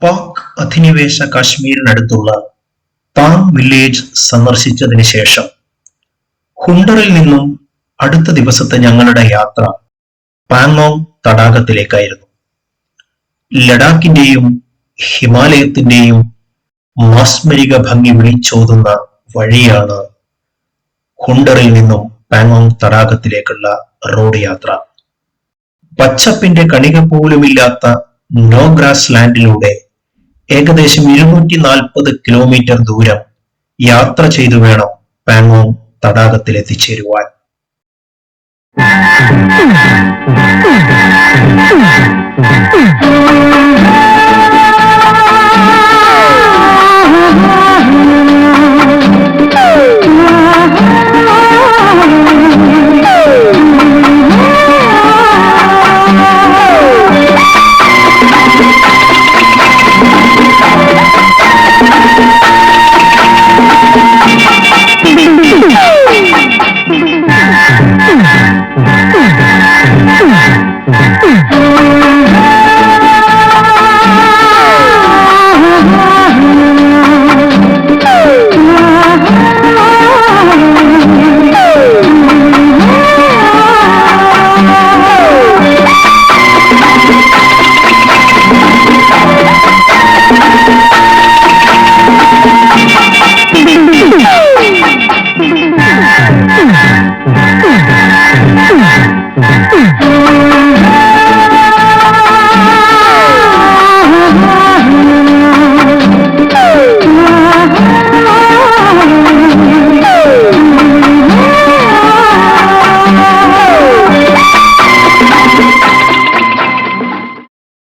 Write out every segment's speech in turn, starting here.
പാക് അധിനിവേശ കാശ്മീരിനടുത്തുള്ള താങ് വില്ലേജ് സന്ദർശിച്ചതിന് ശേഷം ഹുണ്ടറിൽ നിന്നും അടുത്ത ദിവസത്തെ ഞങ്ങളുടെ യാത്ര പാങ്ങോങ് തടാകത്തിലേക്കായിരുന്നു. ലഡാക്കിന്റെയും ഹിമാലയത്തിന്റെയും മാസ്മരിക ഭംഗി വിളിച്ചോതുന്ന വഴിയാണ് ഹുണ്ടറിൽ നിന്നും പാങ്ങോങ് തടാകത്തിലേക്കുള്ള റോഡ് യാത്ര. പച്ചപ്പിന്റെ കണിക പോലുമില്ലാത്ത നോ ഗ്രാസ് ലാൻഡിലൂടെ ഏകദേശം 240 കിലോമീറ്റർ ദൂരം യാത്ര ചെയ്തു വേണം പാങ്ങോങ് തടാകത്തിൽ എത്തിച്ചേരുവാൻ.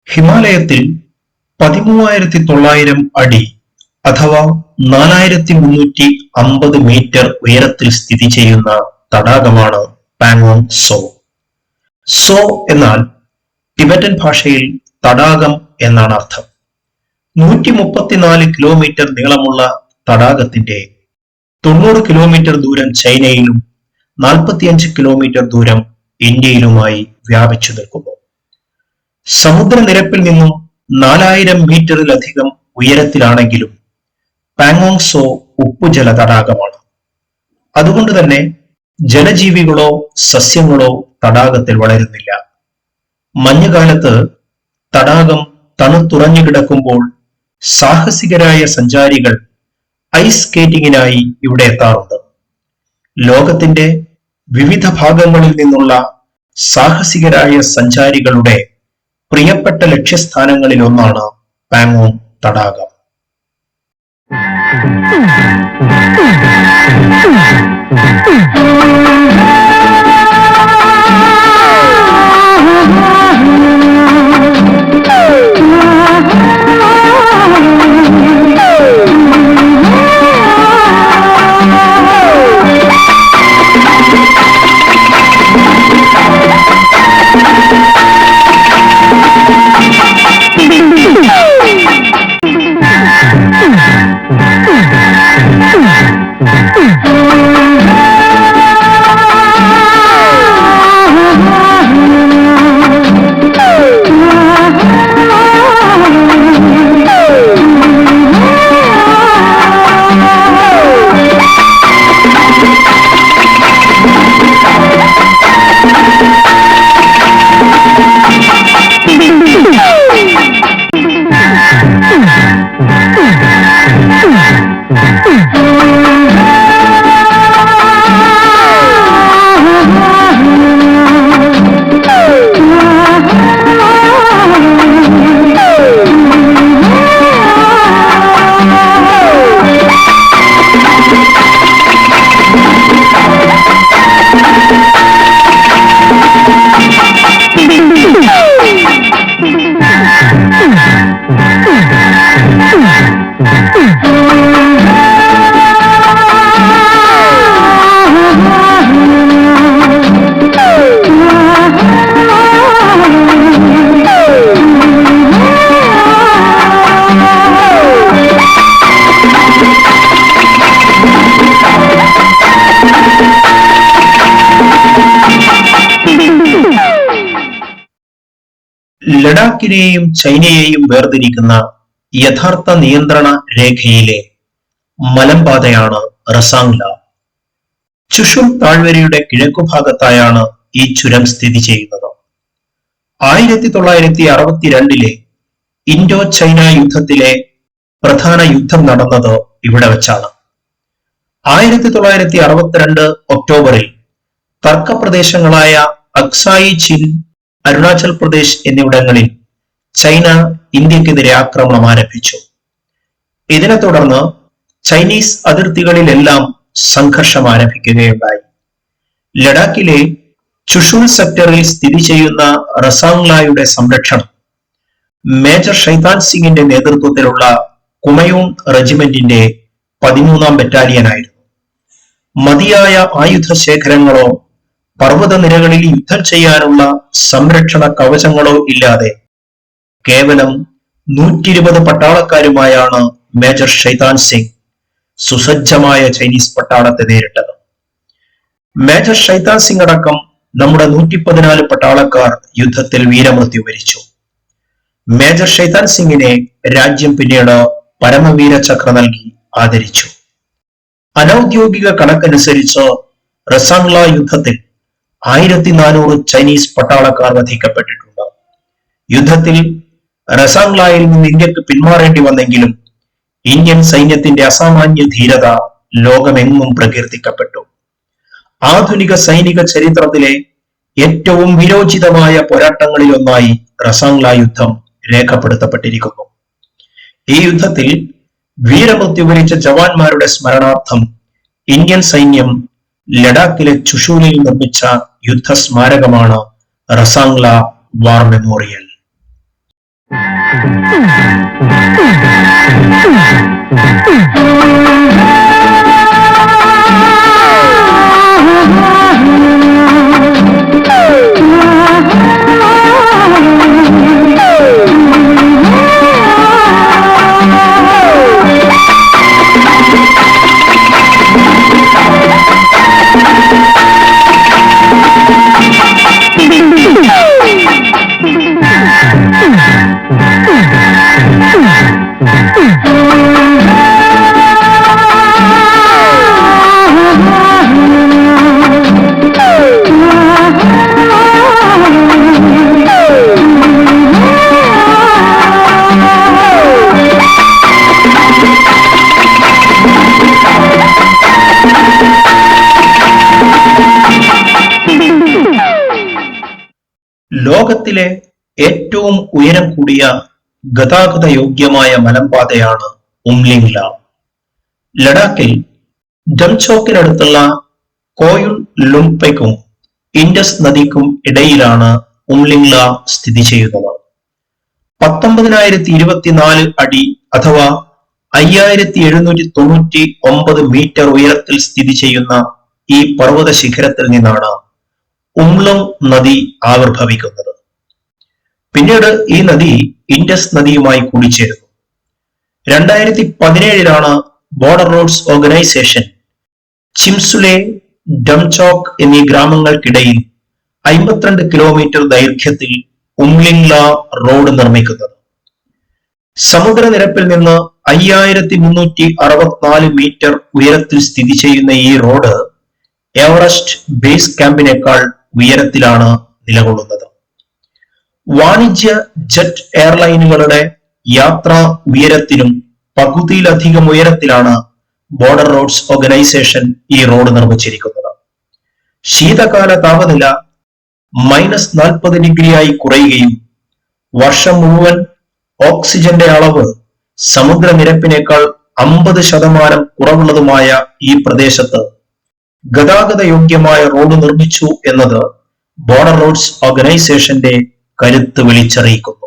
ഹിമാലയത്തിൽ 13,900 അടി അഥവാ 4,350 മീറ്റർ ഉയരത്തിൽ സ്ഥിതി ചെയ്യുന്ന തടാകമാണ് പാങ്ങോങ് സോ. സോ എന്നാൽ ടിബറ്റൻ ഭാഷയിൽ തടാകം എന്നാണ് അർത്ഥം. 134 കിലോമീറ്റർ നീളമുള്ള തടാകത്തിന്റെ 90 കിലോമീറ്റർ ദൂരം ചൈനയിലും 45 കിലോമീറ്റർ ദൂരം ഇന്ത്യയിലുമായി വ്യാപിച്ചു നിൽക്കുന്നു. സമുദ്രനിരപ്പിൽ നിന്നും 4000 മീറ്ററിലധികം ഉയരത്തിലാണെങ്കിലും പാങ്ങോങ് സോ ഉപ്പുജല തടാകമാണ്. അതുകൊണ്ട് തന്നെ ജലജീവികളോ സസ്യങ്ങളോ തടാകത്തിൽ വളരുന്നില്ല. മഞ്ഞുകാലത്ത് തടാകം തണുത്തുറഞ്ഞു കിടക്കുമ്പോൾ സാഹസികരായ സഞ്ചാരികൾ ഐസ് സ്കേറ്റിങ്ങിനായി ഇവിടെ എത്താറുണ്ട്. ലോകത്തിന്റെ വിവിധ ഭാഗങ്ങളിൽ നിന്നുള്ള സാഹസികരായ സഞ്ചാരികളുടെ പ്രിയപ്പെട്ട ലക്ഷ്യസ്ഥാനങ്ങളിൽ ഒന്നാണ് പാങ്ങോങ് തടാകം. ലഡാക്കിനെയും ചൈനയെയും വേർതിരിക്കുന്ന യഥാർത്ഥ നിയന്ത്രണ രേഖയിലെ മലമ്പാതയാണ് റസാങ്ല. ചുഷുൽ താഴ്വരയുടെ കിഴക്കുഭാഗത്തായാണ് ഈ ചുരം സ്ഥിതി ചെയ്യുന്നത്. 1962 ഇൻഡോ ചൈന യുദ്ധത്തിലെ പ്രധാന യുദ്ധം നടന്നത് ഇവിടെ വെച്ചാണ്. 1962 ഒക്ടോബറിൽ തർക്കപ്രദേശങ്ങളായ അക്സായി ചിൻ, അരുണാചൽ പ്രദേശ് എന്നിവിടങ്ങളിൽ ചൈന ഇന്ത്യക്കെതിരെ ആക്രമണം ആരംഭിച്ചു. ഇതിനെ തുടർന്ന് ചൈനീസ് അതിർത്തികളിലെല്ലാം സംഘർഷം ആരംഭിക്കുകയുണ്ടായി. ലഡാക്കിലെ ചുഷുൽ സെക്ടറിൽ സ്ഥിതി ചെയ്യുന്ന റസാങ്ലായുടെ സംരക്ഷണം മേജർ ഷൈതാൻ സിംഗിന്റെ നേതൃത്വത്തിലുള്ള കുമയൂൺ റെജിമെന്റിന്റെ 13ാം ബറ്റാലിയനായിരുന്നു. മതിയായ ആയുധ ശേഖരങ്ങളോ പർവ്വതനിരകളിൽ യുദ്ധം ചെയ്യാനുള്ള സംരക്ഷണ കവചങ്ങളോ ഇല്ലാതെ കേവലം 120 പട്ടാളക്കാരുമായാണ് മേജർ ഷൈതാൻ സിംഗ് സുസജ്ജമായ ചൈനീസ് പട്ടാളത്തെ നേരിട്ടത്. മേജർ ഷൈതാൻ സിംഗ് അടക്കം നമ്മുടെ 114 പട്ടാളക്കാർ യുദ്ധത്തിൽ വീരമൃത്യു വരിച്ചു. മേജർ ഷൈതാൻ സിംഗിനെ രാജ്യം പിന്നീട് പരമവീര ചക്ര നൽകി ആദരിച്ചു. അനൌദ്യോഗിക കണക്കനുസരിച്ച് റസാങ്ല യുദ്ധത്തിൽ 1400 ചൈനീസ് പട്ടാളക്കാർ വധിക്കപ്പെട്ടിട്ടുണ്ട്. യുദ്ധത്തിൽ റസാങ്ലായിൽ നിന്ന് ഇന്ത്യക്ക് പിന്മാറേണ്ടി വന്നെങ്കിലും ഇന്ത്യൻ സൈന്യത്തിന്റെ അസാമാന്യ ധീരത ലോകമെങ്ങും പ്രകീർത്തിക്കപ്പെട്ടു. ആധുനിക സൈനിക ചരിത്രത്തിലെ ഏറ്റവും വിരോചിതമായ പോരാട്ടങ്ങളിലൊന്നായി റസാങ്ല യുദ്ധം രേഖപ്പെടുത്തപ്പെട്ടിരിക്കുന്നു. ഈ യുദ്ധത്തിൽ വീരമൃത്യു വരിച്ച ജവാന്മാരുടെ സ്മരണാർത്ഥം ഇന്ത്യൻ സൈന്യം ലഡാക്കിലെ ചുഷൂലിൽ നിർമ്മിച്ച യുദ്ധസ്മാരകമാണ് റസാങ്ല വാർ മെമ്മോറിയൽ. ലോകത്തിലെ ഏറ്റവും ഉയരം കൂടിയ ഗതാഗത യോഗ്യമായ മലമ്പാതയാണ് ഉംലിംഗ്ല. ലഡാക്കിൽ ഡംചോക്കിനടുത്തുള്ള കോയുൺ ലുംപെക്കും ഇൻഡസ് നദിക്കും ഇടയിലാണ് ഉംലിംഗ്ല സ്ഥിതി ചെയ്യുന്നത്. 19,024 അടി അഥവാ 5,799 മീറ്റർ ഉയരത്തിൽ സ്ഥിതി ചെയ്യുന്ന ഈ പർവ്വത ശിഖരത്തിൽ നിന്നാണ് ഉംലുങ് നദി ആവിർഭവിക്കുന്നത്. പിന്നീട് ഈ നദി ഇൻഡസ് നദിയുമായി കൂടിച്ചേരുന്നു. 2017 ബോർഡർ റോഡ്സ് ഓർഗനൈസേഷൻ ചിംസുലെ, ഡംചോക്ക് എന്നീ ഗ്രാമങ്ങൾക്കിടയിൽ 52 കിലോമീറ്റർ ദൈർഘ്യത്തിൽ ഉംലിംഗ്ല റോഡ് നിർമ്മിക്കുന്നത്. സമുദ്രനിരപ്പിൽ നിന്ന് 5,364 മീറ്റർ ഉയരത്തിൽ സ്ഥിതി ചെയ്യുന്ന ഈ റോഡ് എവറസ്റ്റ് ബേസ് ക്യാമ്പിനേക്കാൾ ഉയരത്തിലാണ് നിലകൊള്ളുന്നത്. വാണിജ്യ ജെറ്റ് എയർലൈനുകളുടെ യാത്രാ ഉയരത്തിനും പകുതിയിലധികം ഉയരത്തിലാണ് ബോർഡർ റോഡ്സ് ഓർഗനൈസേഷൻ ഈ റോഡ് നിർമ്മിച്ചിരിക്കുന്നത്. ശീതകാല താപനില -40 ഡിഗ്രിയായി കുറയുകയും വർഷം മുഴുവൻ ഓക്സിജന്റെ അളവ് സമുദ്രനിരപ്പിനേക്കാൾ 50% കുറവുള്ളതുമായ ഈ പ്രദേശത്ത് ഗതാഗത യോഗ്യമായ റോഡ് നിർമ്മിച്ചു എന്നത് ബോർഡർ റോഡ്സ് ഓർഗനൈസേഷന്റെ കരുത്ത് വിളിച്ചറിയിക്കുന്നു.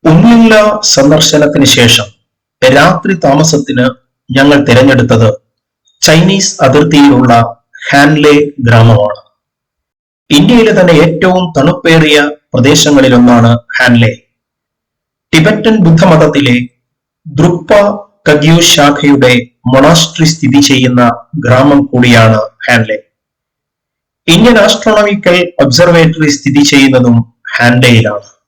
ഉംലിംല സന്ദർശനത്തിന് ശേഷം രാത്രി താമസത്തിന് ഞങ്ങൾ തിരഞ്ഞെടുത്തത് ചൈനീസ് അതിർത്തിയിലുള്ള ഹാൻലെ ഗ്രാമമാണ്. ഇന്ത്യയിലെ തന്നെ ഏറ്റവും തണുപ്പേറിയ പ്രദേശങ്ങളിലൊന്നാണ് ഹാൻലെ. ടിബറ്റൻ ബുദ്ധമതത്തിലെ ദ്രുക്പ കഗ്യു ശാഖയുടെ മൊണാസ്ട്രി സ്ഥിതി ചെയ്യുന്ന ഗ്രാമം കൂടിയാണ് ഹാൻലെ. ഇന്ത്യൻ ആസ്ട്രോണമിക്കൽ ഒബ്സർവേറ്ററി സ്ഥിതി ചെയ്യുന്നതും ഹാൻലെയിലാണ്.